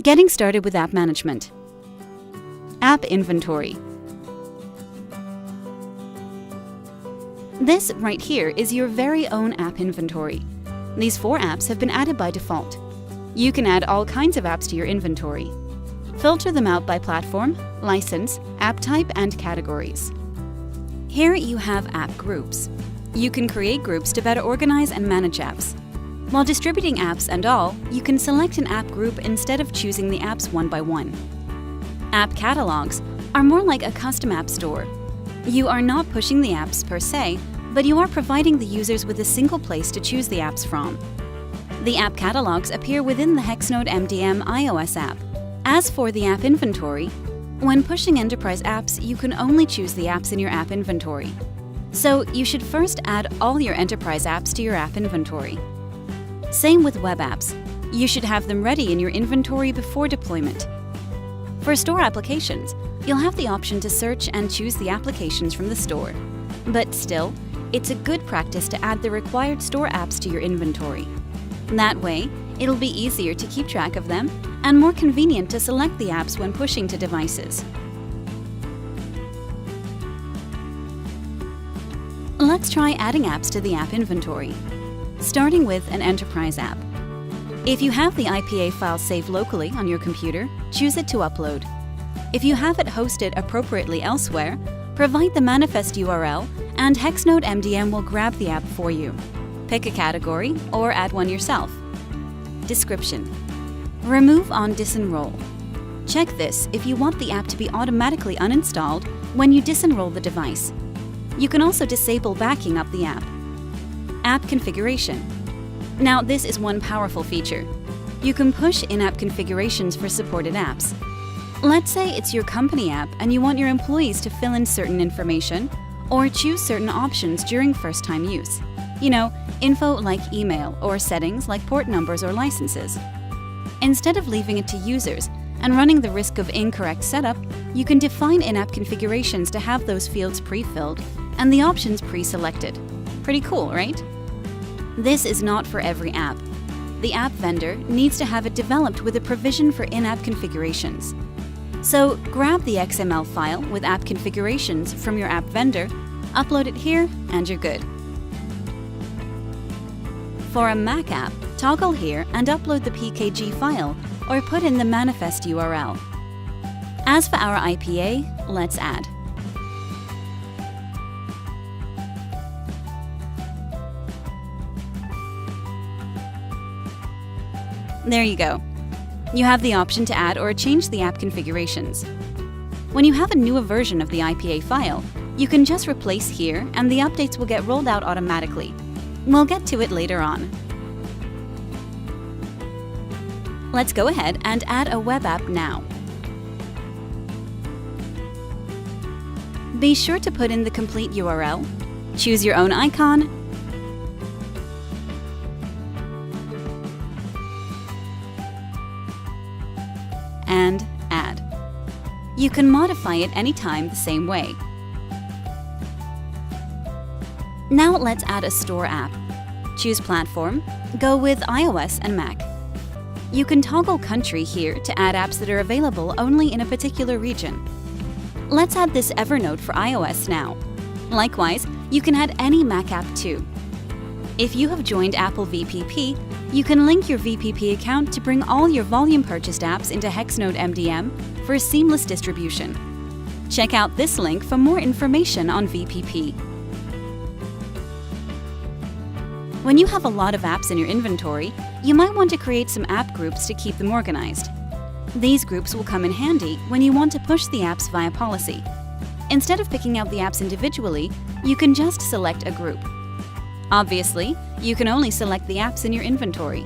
Getting started with app management. App inventory. This right here is your very own app inventory. These 4 apps have been added by default. You can add all kinds of apps to your inventory. Filter them out by platform, license, app type, and categories. Here you have app groups. You can create groups to better organize and manage apps. While distributing apps and all, you can select an app group instead of choosing the apps one by one. App catalogs are more like a custom app store. You are not pushing the apps per se, but you are providing the users with a single place to choose the apps from. The app catalogs appear within the HEXNODE MDM iOS app. As for the app inventory, when pushing enterprise apps, you can only choose the apps in your app inventory. So you should first add all your enterprise apps to your app inventory. Same with web apps. You should have them ready in your inventory before deployment. For store applications, you'll have the option to search and choose the applications from the store. But still, it's a good practice to add the required store apps to your inventory. That way, it'll be easier to keep track of them and more convenient to select the apps when pushing to devices. Let's try adding apps to the app inventory. Starting with an enterprise app. If you have the IPA file saved locally on your computer, choose it to upload. If you have it hosted appropriately elsewhere, provide the manifest URL and HEXNODE MDM will grab the app for you. Pick a category or add one yourself. Description. Remove on disenroll. Check this if you want the app to be automatically uninstalled when you disenroll the device. You can also disable backing up the app. App configuration. Now this is one powerful feature. You can push in-app configurations for supported apps. Let's say it's your company app and you want your employees to fill in certain information or choose certain options during first-time use. You know, info like email or settings like port numbers or licenses. Instead of leaving it to users and running the risk of incorrect setup, you can define in-app configurations to have those fields pre-filled and the options pre-selected. Pretty cool, right? This is not for every app. The app vendor needs to have it developed with a provision for in-app configurations. So grab the XML file with app configurations from your app vendor, upload it here, and you're good. For a Mac app, toggle here and upload the PKG file or put in the manifest URL. As for our IPA, let's add. There you go. You have the option to add or change the app configurations. When you have a newer version of the IPA file, you can just replace here and the updates will get rolled out automatically. We'll get to it later on. Let's go ahead and add a web app now. Be sure to put in the complete URL, choose your own icon, and add. You can modify it anytime the same way. Now let's add a store app. Choose platform, go with iOS and Mac. You can toggle country here to add apps that are available only in a particular region. Let's add this Evernote for iOS now. Likewise, you can add any Mac app too. If you have joined Apple VPP, you can link your VPP account to bring all your volume purchased apps into HEXNODE MDM for a seamless distribution. Check out this link for more information on VPP. When you have a lot of apps in your inventory, you might want to create some app groups to keep them organized. These groups will come in handy when you want to push the apps via policy. Instead of picking out the apps individually, you can just select a group. Obviously, you can only select the apps in your inventory.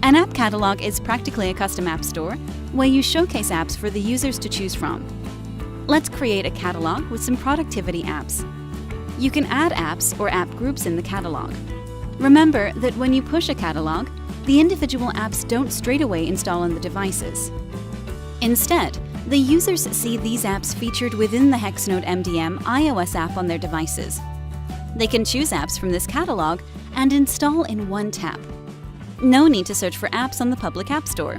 An app catalog is practically a custom app store where you showcase apps for the users to choose from. Let's create a catalog with some productivity apps. You can add apps or app groups in the catalog. Remember that when you push a catalog, the individual apps don't straightaway install on the devices. Instead, The users see these apps featured within the HEXNODE MDM iOS app on their devices. They can choose apps from this catalog and install in one tap. No need to search for apps on the public App Store.